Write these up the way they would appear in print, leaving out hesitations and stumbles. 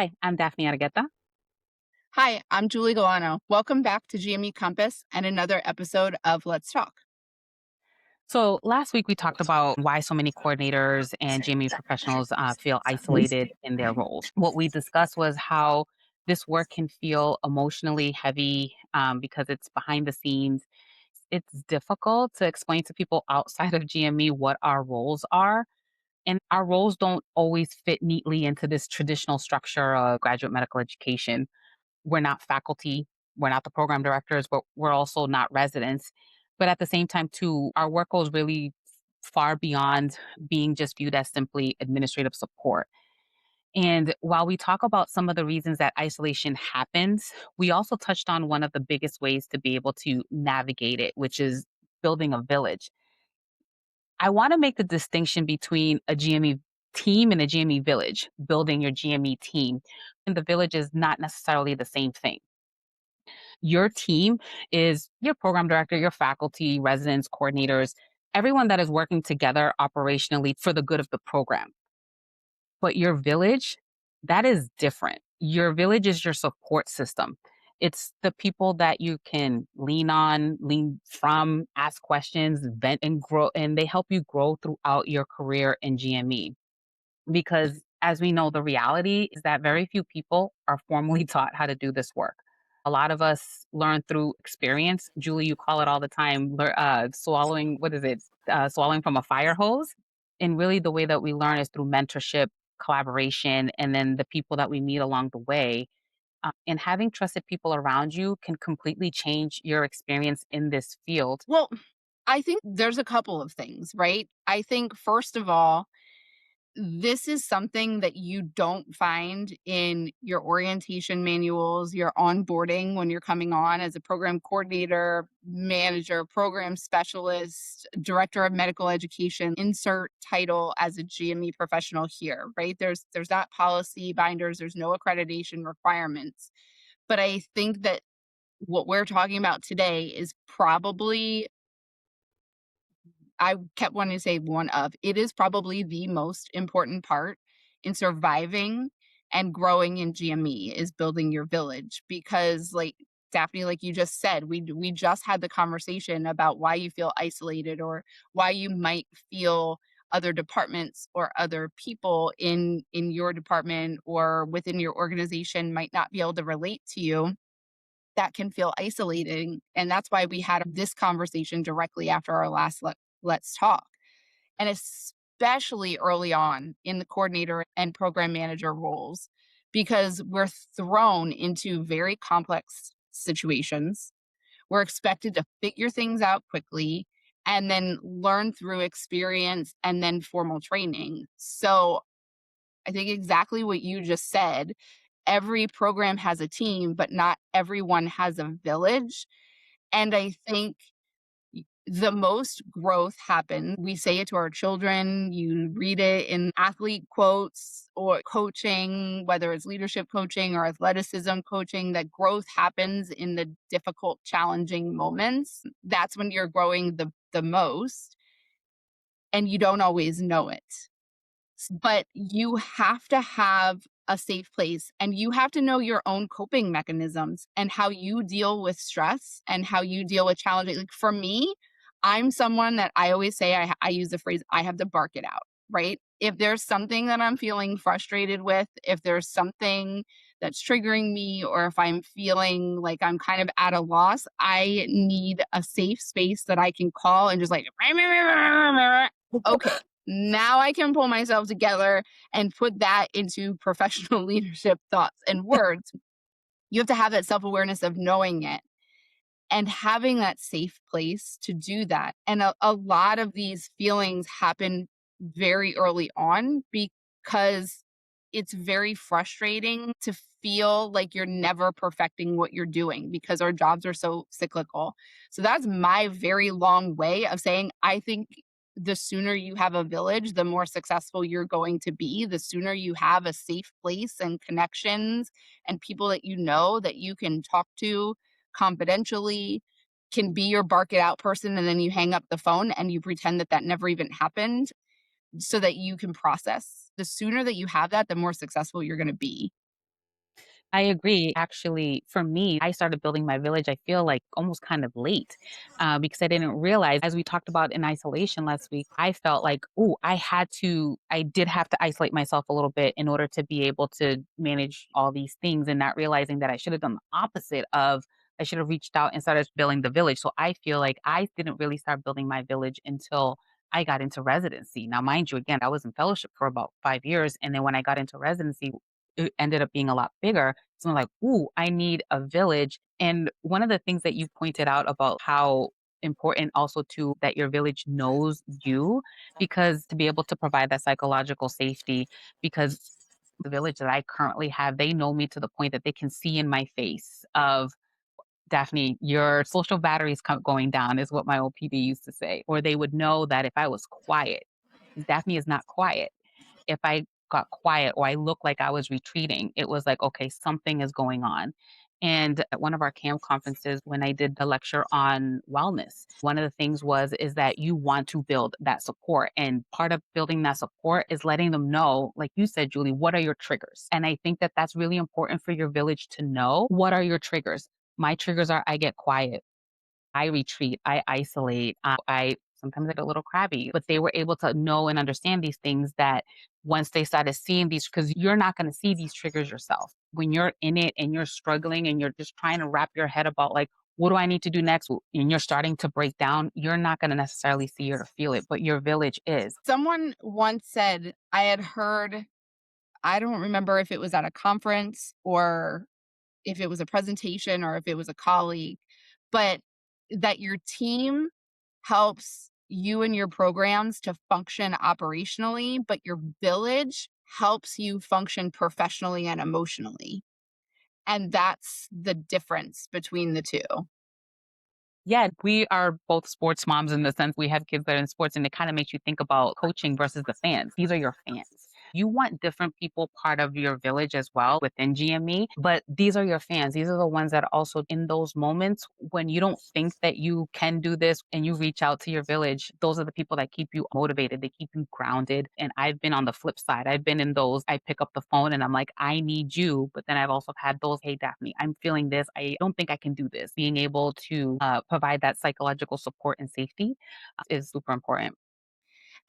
Hi, I'm Daphne. Hi, I'm Julie Galano. Welcome back to GME Compass and another episode of Let's Talk. So last week we talked about why so many coordinators and GME professionals feel isolated in their roles. What we discussed was how this work can feel emotionally heavy because it's behind the scenes. It's difficult to explain to people outside of GME what our roles are. And our roles don't always fit neatly into this traditional structure of graduate medical education. We're not faculty, we're not the program directors, but we're also not residents. But at the same time, too, our work goes really far beyond being just viewed as simply administrative support. And while we talk about some of the reasons that isolation happens, we also touched on one of the biggest ways to be able to navigate it, which is building a village. I want to make the distinction between a GME team and a GME village, building your GME team. And the village is not necessarily the same thing. Your team is your program director, your faculty, residents, coordinators, everyone that is working together operationally for the good of the program. But your village, that is different. Your village is your support system. It's the people that you can lean on, lean from, ask questions, vent and grow, and they help you grow throughout your career in GME. Because as we know, the reality is that very few people are formally taught how to do this work. A lot of us learn through experience. Julie, you call it all the time, swallowing, what is it? Swallowing from a fire hose. And really, the way that we learn is through mentorship, collaboration, and then the people that we meet along the way. And having trusted people around you can completely change your experience in this field. Well, I think there's a couple of things, right? I think, first of all, this is something that you don't find in your orientation manuals, your onboarding when you're coming on as a program coordinator, manager, program specialist, director of medical education, insert title as a GME professional here, right? There's that policy binders, there's no accreditation requirements. But I think that what we're talking about today is probably, I kept wanting to say one of, it is probably the most important part in surviving and growing in GME is building your village because, like Daphne, like you just said, we just had the conversation about why you feel isolated or why you might feel other departments or other people in your department or within your organization might not be able to relate to you. That can feel isolating, and that's why we had this conversation directly after our last Let's Talk, and especially early on in the coordinator and program manager roles, because we're thrown into very complex situations. We're expected to figure things out quickly and then learn through experience and then formal training. So I think exactly what you just said. Every program has a team, but not everyone has a village. And I think the most growth happens, we say it to our children, you read it in athlete quotes or coaching, whether it's leadership coaching or athleticism coaching, that growth happens in the difficult, challenging moments. That's when you're growing the most, and you don't always know it. But you have to have a safe place and you have to know your own coping mechanisms and how you deal with stress and how you deal with challenging. Like for me, I'm someone that I always say, I use the phrase, I have to bark it out, right? If there's something that I'm feeling frustrated with, if there's something that's triggering me, or if I'm feeling like I'm kind of at a loss, I need a safe space that I can call and just like, okay, now I can pull myself together and put that into professional leadership thoughts and words. You have to have that self awareness of knowing it and having that safe place to do that. And a lot of these feelings happen very early on because it's very frustrating to feel like you're never perfecting what you're doing because our jobs are so cyclical. So that's my very long way of saying I think the sooner you have a village, the more successful you're going to be. The sooner you have a safe place and connections and people that you know that you can talk to confidentially, can be your bark it out person, and then you hang up the phone and you pretend that that never even happened so that you can process. The sooner that you have that, the more successful you're going to be. I agree. Actually, for me, I started building my village, I feel like almost kind of late because I didn't realize, as we talked about in isolation last week, I felt like, oh, I did have to isolate myself a little bit in order to be able to manage all these things and not realizing that I should have done the opposite of, I should have reached out and started building the village. So I feel like I didn't really start building my village until I got into residency. Now, mind you, again, I was in fellowship for about 5 years. And then when I got into residency, it ended up being a lot bigger. So I'm like, ooh, I need a village. And one of the things that you pointed out about how important also too that your village knows you, because to be able to provide that psychological safety, because the village that I currently have, they know me to the point that they can see in my face of, Daphne, your social battery's going down, is what my old PD used to say. Or they would know that if I was quiet, 'cause Daphne is not quiet, if I got quiet or I looked like I was retreating, it was like, okay, something is going on. And at one of our camp conferences, when I did the lecture on wellness, one of the things was is that you want to build that support. And part of building that support is letting them know, like you said, Julie, what are your triggers? And I think that that's really important for your village to know, what are your triggers? My triggers are, I get quiet, I retreat, I isolate, I sometimes I get a little crabby, but they were able to know and understand these things that once they started seeing these, because you're not going to see these triggers yourself. When you're in it and you're struggling and you're just trying to wrap your head about like, what do I need to do next? And you're starting to break down, you're not going to necessarily see it or feel it, but your village is. Someone once said, I had heard, I don't remember if it was at a conference or if it was a presentation or if it was a colleague, but that your team helps you and your programs to function operationally, but your village helps you function professionally and emotionally. And that's the difference between the two. Yeah, we are both sports moms in the sense we have kids that are in sports, and it kind of makes you think about coaching versus the fans. These are your fans. You want different people part of your village as well within GME, but these are your fans. These are the ones that are also in those moments when you don't think that you can do this and you reach out to your village. Those are the people that keep you motivated, they keep you grounded. And I've been on the flip side. I've been in those, I pick up the phone and I'm like, I need you. But then I've also had those, hey, Daphne, I'm feeling this. I don't think I can do this. Being able to provide that psychological support and safety is super important.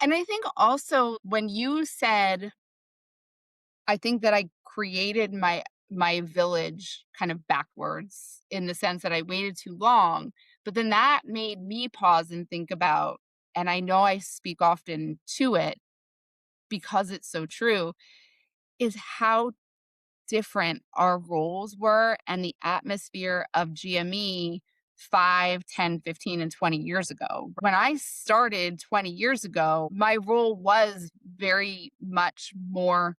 And I think also when you said, I think that I created my village kind of backwards in the sense that I waited too long, but then that made me pause and think about, and I know I speak often to it because it's so true, is how different our roles were and the atmosphere of GME 5, 10, 15, and 20 years ago. When I started 20 years ago, my role was very much more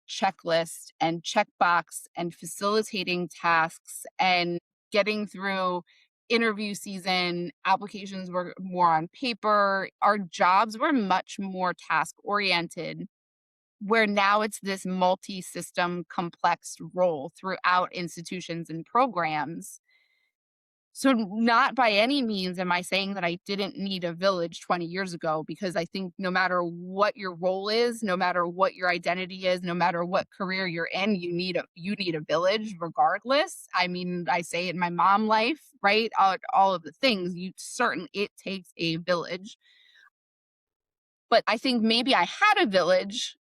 checklist and checkbox and facilitating tasks and getting through interview season. Applications were more on paper. Our jobs were much more task oriented, where now it's this multi system complex role throughout institutions and programs. So, not by any means am I saying that I didn't need a village 20 years ago, because I think no matter what your role is, no matter what your identity is, no matter what career you're in, you need a village regardless. I mean, I say it in my mom life, right? All of the things, you certain it takes a village. But I think maybe I had a village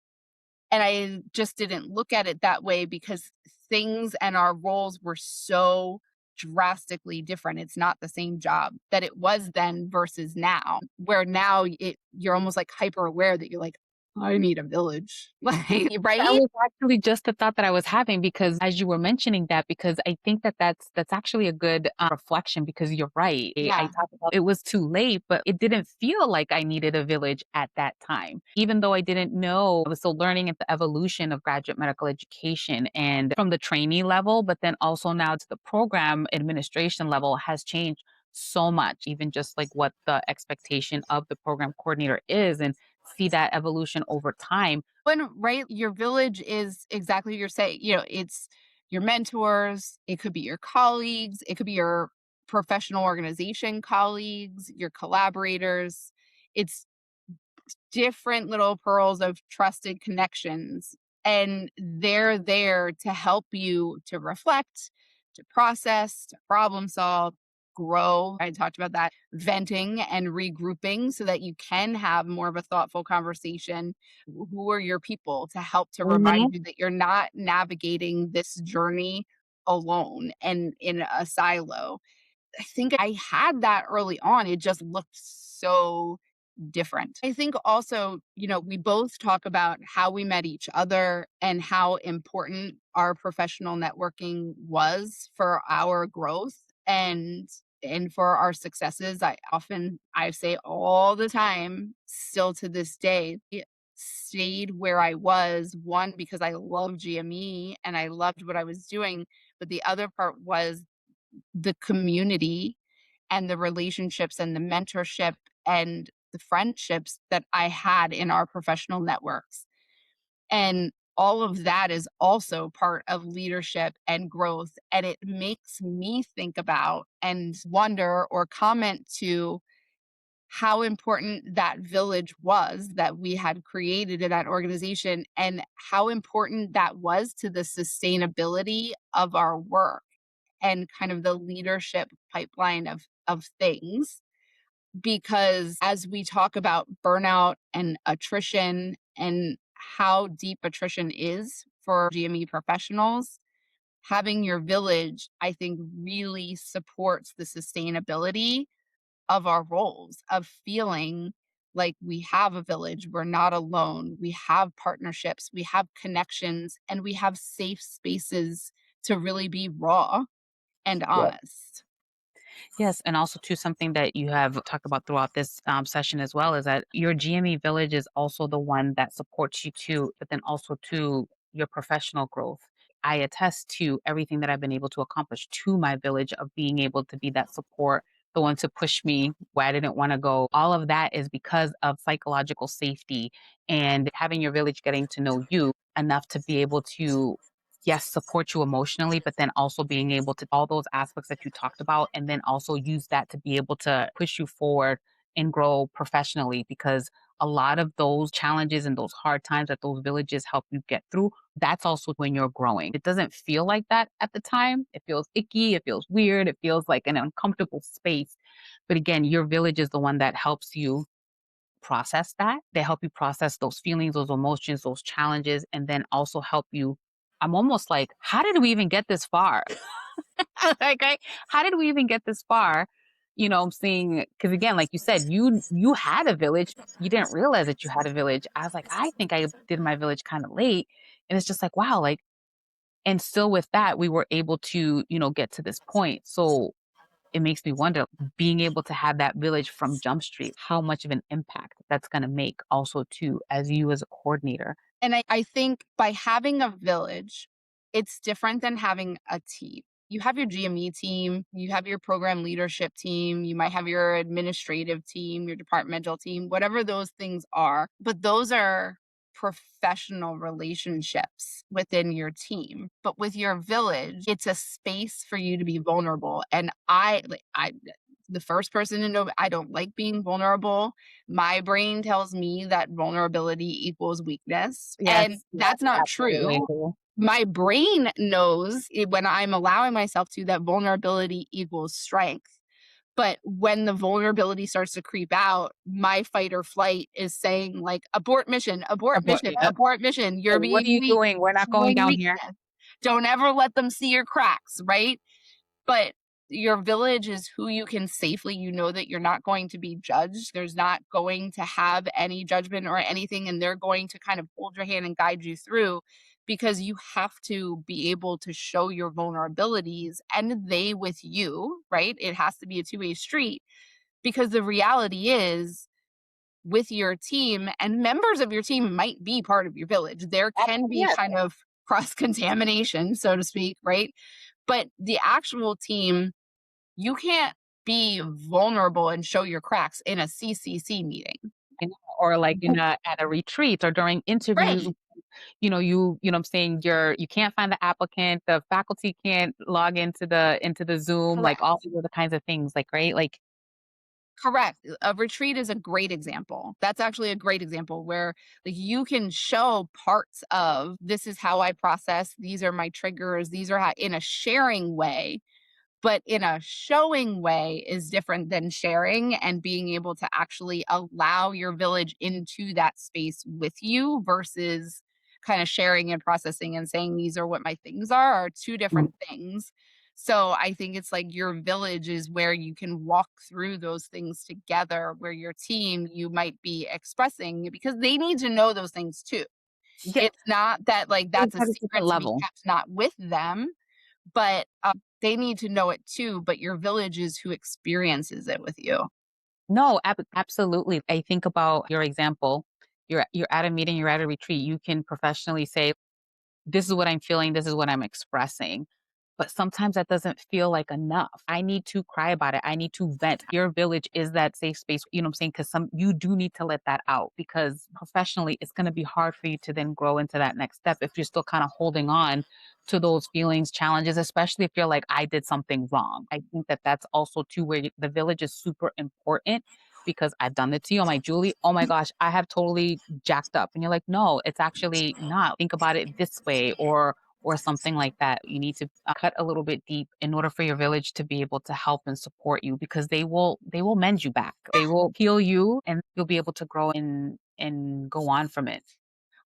and I just didn't look at it that way because things and our roles were so drastically different. It's not the same job that it was then versus now, where now you're almost like hyper aware that you're like, I need a village. Like, That right? was actually just the thought that I was having because as you were mentioning that, because I think that that's actually a good reflection because you're right. I Yeah. talked about it was too late, but it didn't feel like I needed a village at that time. Even though I didn't know, I was still learning at the evolution of graduate medical education and from the trainee level, but then also now to the program administration level has changed so much, even just like what the expectation of the program coordinator is and see that evolution over time. When right, your village is exactly what you're saying. It's your mentors, it could be your colleagues, it could be your professional organization colleagues, your collaborators. It's different little pearls of trusted connections and they're there to help you to reflect, to process, to problem solve, grow. I talked about that, venting and regrouping so that you can have more of a thoughtful conversation. Who are your people to help to Mhm. remind you that you're not navigating this journey alone and in a silo? I think I had that early on. It just looked so different. I think also, we both talk about how we met each other and how important our professional networking was for our growth and for our successes. I say all the time, still to this day, it stayed where I was, one because I love GME and I loved what I was doing, but the other part was the community and the relationships and the mentorship and the friendships that I had in our professional networks. And all of that is also part of leadership and growth. And it makes me think about and wonder or comment to how important that village was that we had created in that organization and how important that was to the sustainability of our work and kind of the leadership pipeline of things. Because as we talk about burnout and attrition and how deep attrition is for GME professionals, having your village, I think, really supports the sustainability of our roles, of feeling like we have a village, we're not alone, we have partnerships, we have connections, and we have safe spaces to really be raw and honest. Yes, and also too something that you have talked about throughout this session as well is that your GME village is also the one that supports you too, but then also to your professional growth. I attest to everything that I've been able to accomplish to my village of being able to be that support, the one to push me where I didn't want to go. All of that is because of psychological safety and having your village getting to know you enough to be able to yes, support you emotionally, but then also being able to all those aspects that you talked about, and then also use that to be able to push you forward and grow professionally because a lot of those challenges and those hard times that those villages help you get through, that's also when you're growing. It doesn't feel like that at the time. It feels icky, it feels weird, it feels like an uncomfortable space. But again, your village is the one that helps you process that. They help you process those feelings, those emotions, those challenges, and then also help you. I'm almost like, how did we even get this far? Like, how did we even get this far? I'm saying because again, like you said, you had a village. You didn't realize that you had a village. I was like, I think I did my village kind of late, and it's just like, wow, like, and still with that, we were able to, get to this point. So it makes me wonder, being able to have that village from Jump Street, how much of an impact that's gonna make also too, as you as a coordinator. And I think by having a village, it's different than having a team. You have your GME team, you have your program leadership team, you might have your administrative team, your departmental team, whatever those things are. But those are professional relationships within your team. But with your village, it's a space for you to be vulnerable. And the first person to know I don't like being vulnerable. My brain tells me that vulnerability equals weakness, and Yes, yes, that's not absolutely. true. My brain knows when I'm allowing myself to that vulnerability equals strength. But when the vulnerability starts to creep out, my fight or flight is saying, like, abort Abort mission, yep. abort mission. You're Like, "What are being you weak, doing? We're not going showing down here." weakness. Don't ever let them see your cracks, right? But your village is who you can safely you know that you're not going to be judged. There's not going to have any judgment or anything, and they're going to kind of hold your hand and guide you through because you have to be able to show your vulnerabilities and they with you, right? It has to be a two-way street because the reality is with your team and members of your team might be part of your village. There can be Yes. kind of cross contamination, so to speak, right? But the actual team, you can't be vulnerable and show your cracks in a CCC meeting. You know, or like at a retreat or during interviews, Right. what I'm saying, you can't find the applicant, the faculty can't log into the Zoom, like all Correct. these other kinds of things, like, right? Like Correct. A retreat is a great example. That's actually a great example where, like, you can show parts of, "This is how I process, these are my triggers, these are how," in a sharing way, but in a showing way is different than sharing and being able to actually allow your village into that space with you versus kind of sharing and processing and saying these are what my things are two different things. So I think it's like your village is where you can walk through those things together, where your team you might be expressing because they need to know those things too. Yeah, It's not that like that's it's a at a different secret to be level. kept not with them, but, they need to know it too, but your village is who experiences it with you. No, absolutely. I think about your example. You're at a meeting, you're at a retreat. You can professionally say, "This is what I'm feeling. This is what I'm expressing." But sometimes that doesn't feel like enough. I need to cry about it. I need to vent. Your village is that safe space, you know what I'm saying? Because some you do need to let that out because professionally it's going to be hard for you to then grow into that next step if you're still kind of holding on to those feelings, challenges, especially if you're like, I did something wrong. I think that that's also too where the village is super important because I've done it to you. I'm like, Julie, oh my gosh, I have totally jacked up. And you're like, no, it's actually not. Think about it this way or something like that. You need to cut a little bit deep in order for your village to be able to help and support you because they will mend you back. They will heal you and you'll be able to grow and go on from it.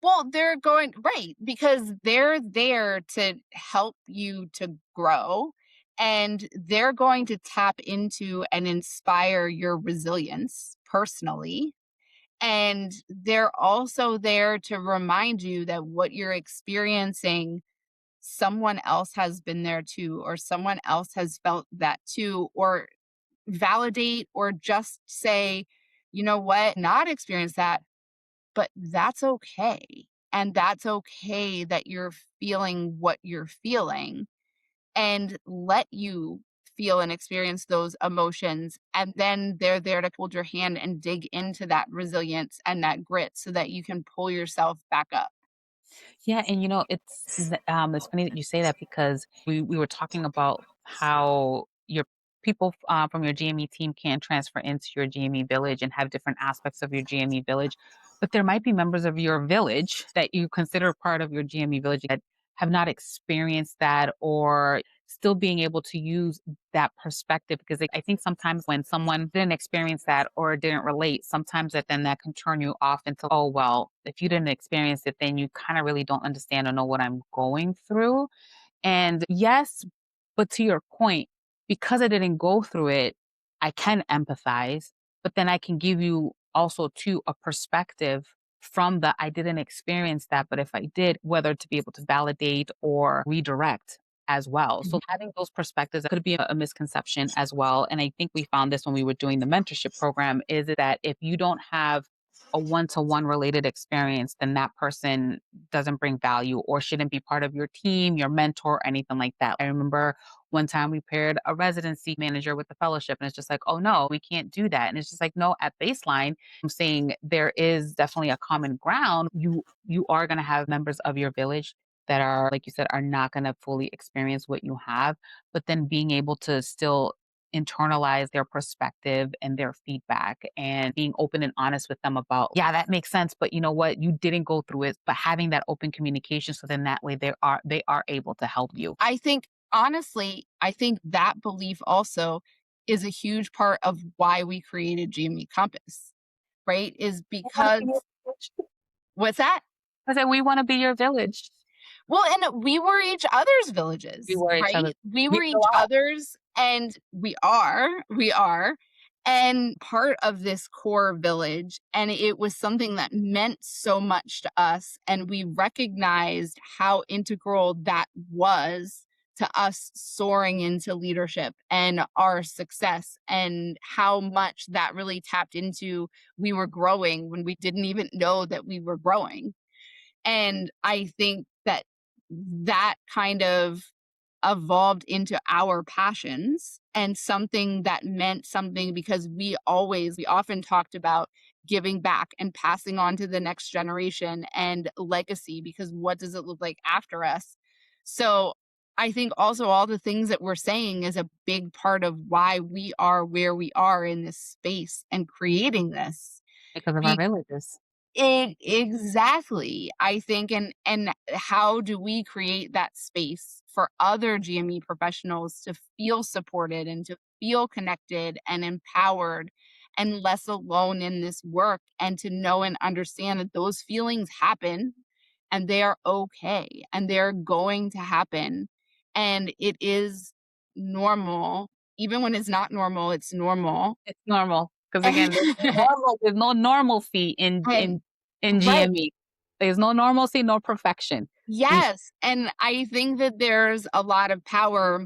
Well, they're going right, because they're there to help you to grow, and they're going to tap into and inspire your resilience personally, and they're also there to remind you that what you're experiencing, someone else has been there too, or someone else has felt that too, or validate or just say, "You know what? Not experience that, but that's okay." And that's okay that you're feeling what you're feeling and let you feel and experience those emotions. And then they're there to hold your hand and dig into that resilience and that grit so that you can pull yourself back up. Yeah, and it's funny that you say that because we were talking about how your people from your GME team can transfer into your GME village and have different aspects of your GME village, but there might be members of your village that you consider part of your GME village that have not experienced that or still being able to use that perspective because I think sometimes when someone didn't experience that or didn't relate, sometimes that can turn you off into, oh, well, if you didn't experience it, then you kind of really don't understand or know what I'm going through. And yes, but to your point, because I didn't go through it, I can empathize, but then I can give you also too a perspective from the I didn't experience that, but if I did, whether to be able to validate or redirect as well. So having those perspectives could be a misconception as well. And I think we found this when we were doing the mentorship program is that if you don't have a one-to-one related experience, then that person doesn't bring value or shouldn't be part of your team, your mentor, or anything like that. I remember one time we paired a residency manager with the fellowship, and it's just like, oh no, we can't do that. And it's just like, no, at baseline, I'm saying there is definitely a common ground. You are gonna have members of your village that are, like you said, are not gonna fully experience what you have, but then being able to still internalize their perspective and their feedback and being open and honest with them about, yeah, that makes sense, but you know what? You didn't go through it, but having that open communication so then that way they are able to help you. I think, honestly, I think that belief also is a huge part of why we created GME Compass, right? Is We wanna be your because village. what's that? I said, "We wanna be your village." Well, and we were each other's We villages, were each other. right? We We were still each are. other's, and we are, and part of this core village, and it was something that meant so much to us, and we recognized how integral that was to us soaring into leadership and our success, and how much that really tapped into we were growing when we didn't even know that we were growing. And I think that that kind of evolved into our passions and something that meant something because we often talked about giving back and passing on to the next generation and legacy because what does it look like after us? So I think also all the things that we're saying is a big part of why we are where we are in this space and creating this. because of our Be villages. exactly. I think and how do we create that space for other GME professionals to feel supported and to feel connected and empowered and less alone in this work, and to know and understand that those feelings happen and they are okay and they're going to happen, and it is normal. Even when it's not normal, it's normal. It's normal because again, there's no normalcy And in right. GME. There's no normalcy, no perfection. We sh Yes, and I think that there's a lot of power.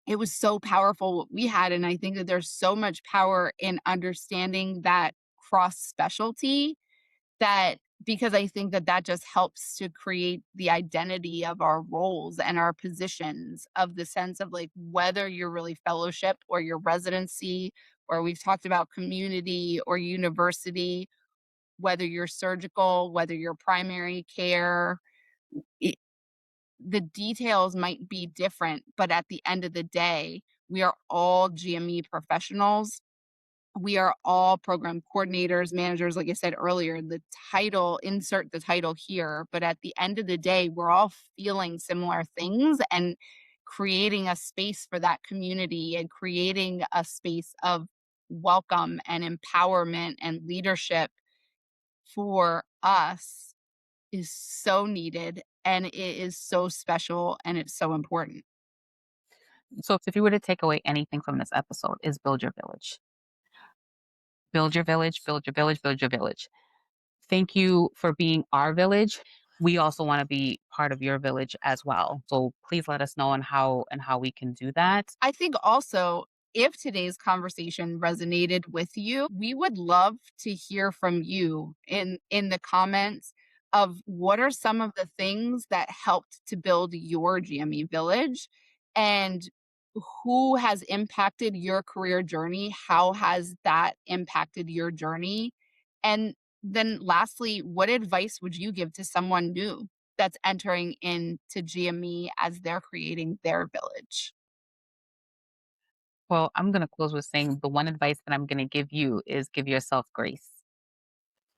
It was so powerful what we had, and I think that there's so much power in understanding that cross specialty, that because I think that that just helps to create the identity of our roles and our positions, of the sense of, like, whether you're really fellowship or your residency, or we've talked about community or university, whether you're surgical, whether you're primary care, the details might be different, but at the end of the day, we are all GME professionals. We are all program coordinators, managers, like I said earlier, the title, insert the title here, but at the end of the day, we're all feeling similar things and creating a space for that community and creating a space of welcome and empowerment and leadership for us is so needed, and it is so special, and it's so important. So if you were to take away anything from this episode is build your village. Build your village, build your village, build your village. Thank you for being our village. We also want to be part of your village as well. So please let us know and how we can do that. I think also, if today's conversation resonated with you, we would love to hear from you in the comments of what are some of the things that helped to build your GME village, and who has impacted your career journey? How has that impacted your journey? And then lastly, what advice would you give to someone new that's entering into GME as they're creating their village? Well, I'm going to close with saying the one advice that I'm going to give you is give yourself grace.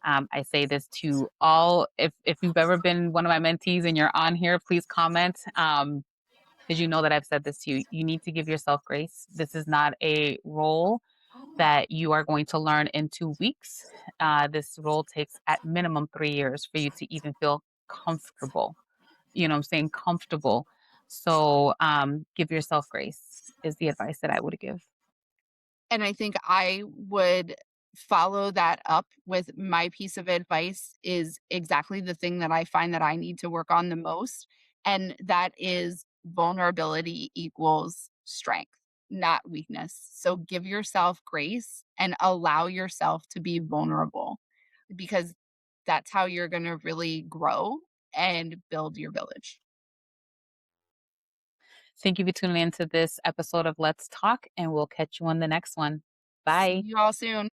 I say this to all. If you've ever been one of my mentees and you're on here, please comment. Because you know that I've said this to you. You need to give yourself grace. This is not a role that you are going to learn in 2 weeks. This role takes at minimum 3 years for you to even feel comfortable. You know what I'm saying? Comfortable. So give yourself grace is the advice that I would give. And I think I would follow that up with my piece of advice is exactly the thing that I find that I need to work on the most, and that is vulnerability equals strength, not weakness. So give yourself grace and allow yourself to be vulnerable, because that's how you're going to really grow and build your village. Thank you for tuning into this episode of Let's Talk, and we'll catch you on the next one. See Bye. you all soon.